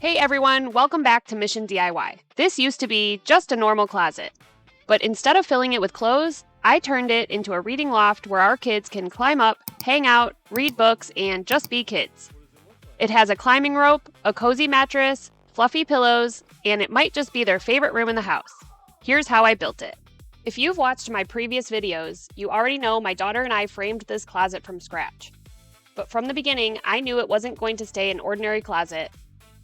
Hey everyone, welcome back to Mission DIY. This used to be just a normal closet, but instead of filling it with clothes, I turned it into a reading loft where our kids can climb up, hang out, read books, and just be kids. It has a climbing rope, a cozy mattress, fluffy pillows, and it might just be their favorite room in the house. Here's how I built it. If you've watched my previous videos, you already know my daughter and I framed this closet from scratch. But from the beginning, I knew it wasn't going to stay an ordinary closet,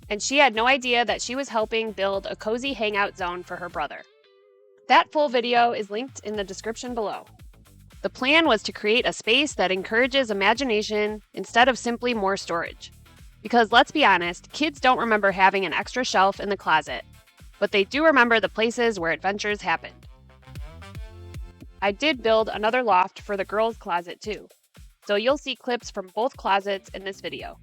and she had no idea that she was helping build a cozy hangout zone for her brother. That full video is linked in the description below. The plan was to create a space that encourages imagination instead of simply more storage. Because let's be honest, kids don't remember having an extra shelf in the closet, but they do remember the places where adventures happened. I did build another loft for the girls' closet too, so you'll see clips from both closets in this video.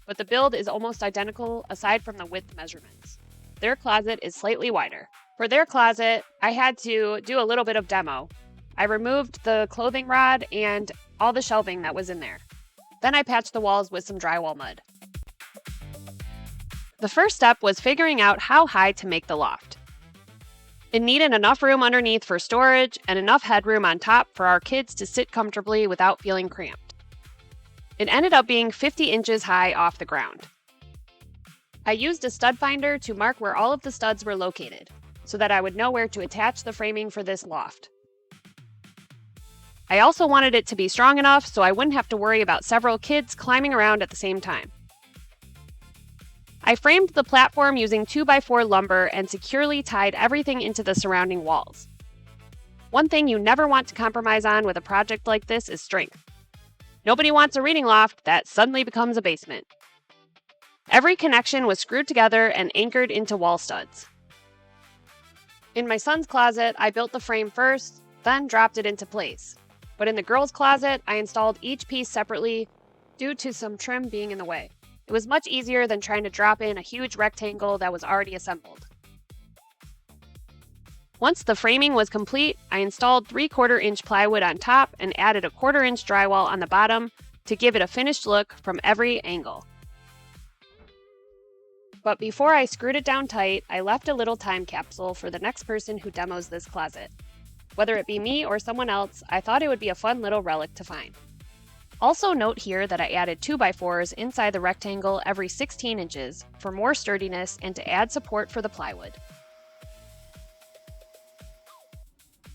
But the build is almost identical aside from the width measurements. Their closet is slightly wider. For their closet, I had to do a little bit of demo. I removed the clothing rod and all the shelving that was in there. Then I patched the walls with some drywall mud. The first step was figuring out how high to make the loft. It needed enough room underneath for storage and enough headroom on top for our kids to sit comfortably without feeling cramped. It ended up being 50 inches high off the ground. I used a stud finder to mark where all of the studs were located, so that I would know where to attach the framing for this loft. I also wanted it to be strong enough so I wouldn't have to worry about several kids climbing around at the same time. I framed the platform using 2x4 lumber and securely tied everything into the surrounding walls. One thing you never want to compromise on with a project like this is strength. Nobody wants a reading loft that suddenly becomes a basement. Every connection was screwed together and anchored into wall studs. In my son's closet, I built the frame first, then dropped it into place. But in the girls' closet, I installed each piece separately due to some trim being in the way. It was much easier than trying to drop in a huge rectangle that was already assembled. Once the framing was complete, I installed 3/4 inch plywood on top and added a 1/4 inch drywall on the bottom to give it a finished look from every angle. But before I screwed it down tight, I left a little time capsule for the next person who demos this closet. Whether it be me or someone else, I thought it would be a fun little relic to find. Also note here that I added 2x4s inside the rectangle every 16 inches for more sturdiness and to add support for the plywood.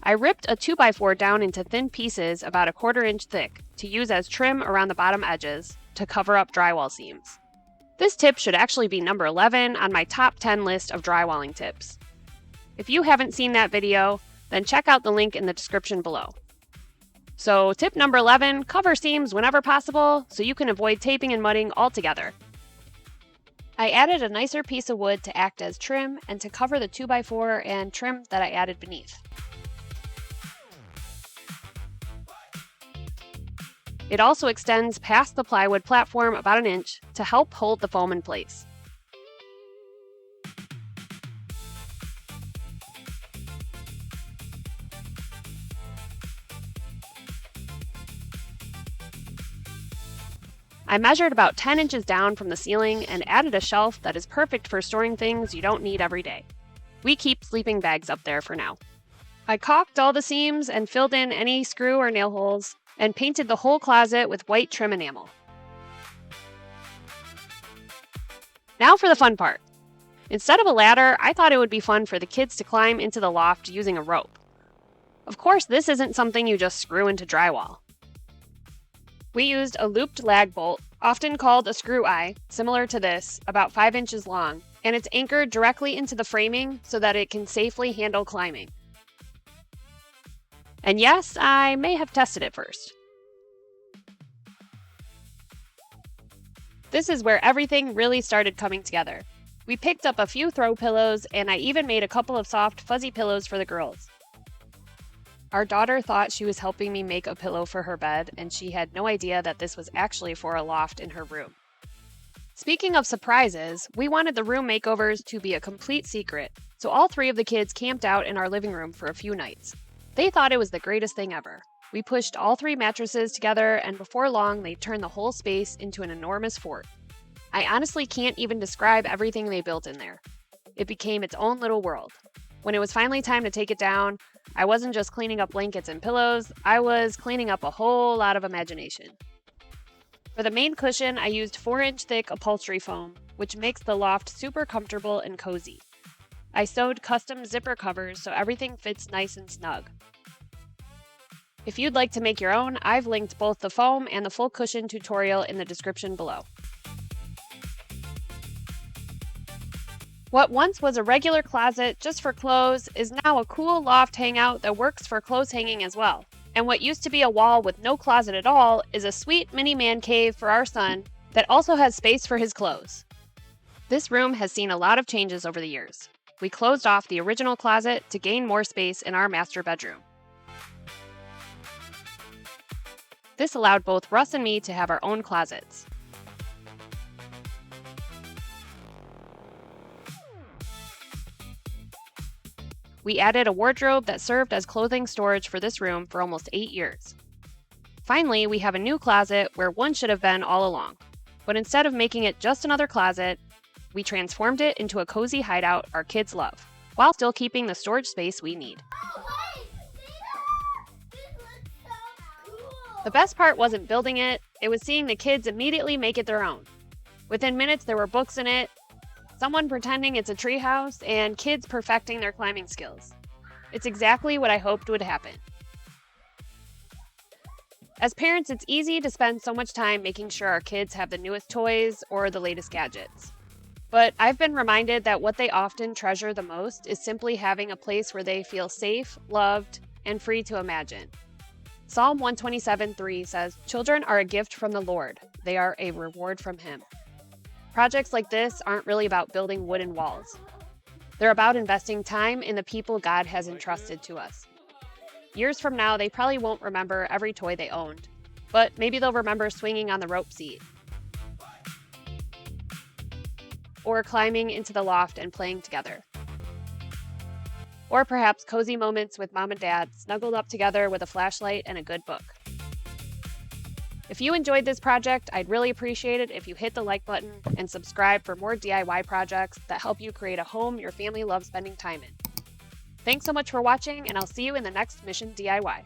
I ripped a 2x4 down into thin pieces about a 1/4 inch thick to use as trim around the bottom edges to cover up drywall seams. This tip should actually be number 11 on my top 10 list of drywalling tips. If you haven't seen that video, then check out the link in the description below. So tip number 11, cover seams whenever possible so you can avoid taping and mudding altogether. I added a nicer piece of wood to act as trim and to cover the 2x4 and trim that I added beneath. It also extends past the plywood platform about an inch to help hold the foam in place. I measured about 10 inches down from the ceiling and added a shelf that is perfect for storing things you don't need every day. We keep sleeping bags up there for now. I caulked all the seams and filled in any screw or nail holes and painted the whole closet with white trim enamel. Now for the fun part. Instead of a ladder, I thought it would be fun for the kids to climb into the loft using a rope. Of course, this isn't something you just screw into drywall. We used a looped lag bolt, often called a screw eye, similar to this, about 5 inches long, and it's anchored directly into the framing so that it can safely handle climbing. And yes, I may have tested it first. This is where everything really started coming together. We picked up a few throw pillows, and I even made a couple of soft, fuzzy pillows for the girls. Our daughter thought she was helping me make a pillow for her bed, and she had no idea that this was actually for a loft in her room. Speaking of surprises, we wanted the room makeovers to be a complete secret, so all 3 of the kids camped out in our living room for a few nights. They thought it was the greatest thing ever. We pushed all 3 mattresses together, and before long, they turned the whole space into an enormous fort. I honestly can't even describe everything they built in there. It became its own little world. When it was finally time to take it down, I wasn't just cleaning up blankets and pillows, I was cleaning up a whole lot of imagination. For the main cushion, I used 4-inch thick upholstery foam, which makes the loft super comfortable and cozy. I sewed custom zipper covers so everything fits nice and snug. If you'd like to make your own, I've linked both the foam and the full cushion tutorial in the description below. What once was a regular closet just for clothes is now a cool loft hangout that works for clothes hanging as well. And what used to be a wall with no closet at all is a sweet mini man cave for our son that also has space for his clothes. This room has seen a lot of changes over the years. We closed off the original closet to gain more space in our master bedroom. This allowed both Russ and me to have our own closets. We added a wardrobe that served as clothing storage for this room for almost 8 years. Finally, we have a new closet where one should have been all along. But instead of making it just another closet, we transformed it into a cozy hideout our kids love, while still keeping the storage space we need. The best part wasn't building it, it was seeing the kids immediately make it their own. Within minutes, there were books in it, someone pretending it's a treehouse, and kids perfecting their climbing skills. It's exactly what I hoped would happen. As parents, it's easy to spend so much time making sure our kids have the newest toys or the latest gadgets. But I've been reminded that what they often treasure the most is simply having a place where they feel safe, loved, and free to imagine. Psalm 127:3 says, "Children are a gift from the Lord. They are a reward from Him." Projects like this aren't really about building wooden walls. They're about investing time in the people God has entrusted to us. Years from now, they probably won't remember every toy they owned, but maybe they'll remember swinging on the rope seat, or climbing into the loft and playing together. Or perhaps cozy moments with mom and dad, snuggled up together with a flashlight and a good book. If you enjoyed this project, I'd really appreciate it if you hit the like button and subscribe for more DIY projects that help you create a home your family loves spending time in. Thanks so much for watching, and I'll see you in the next Mission DIY.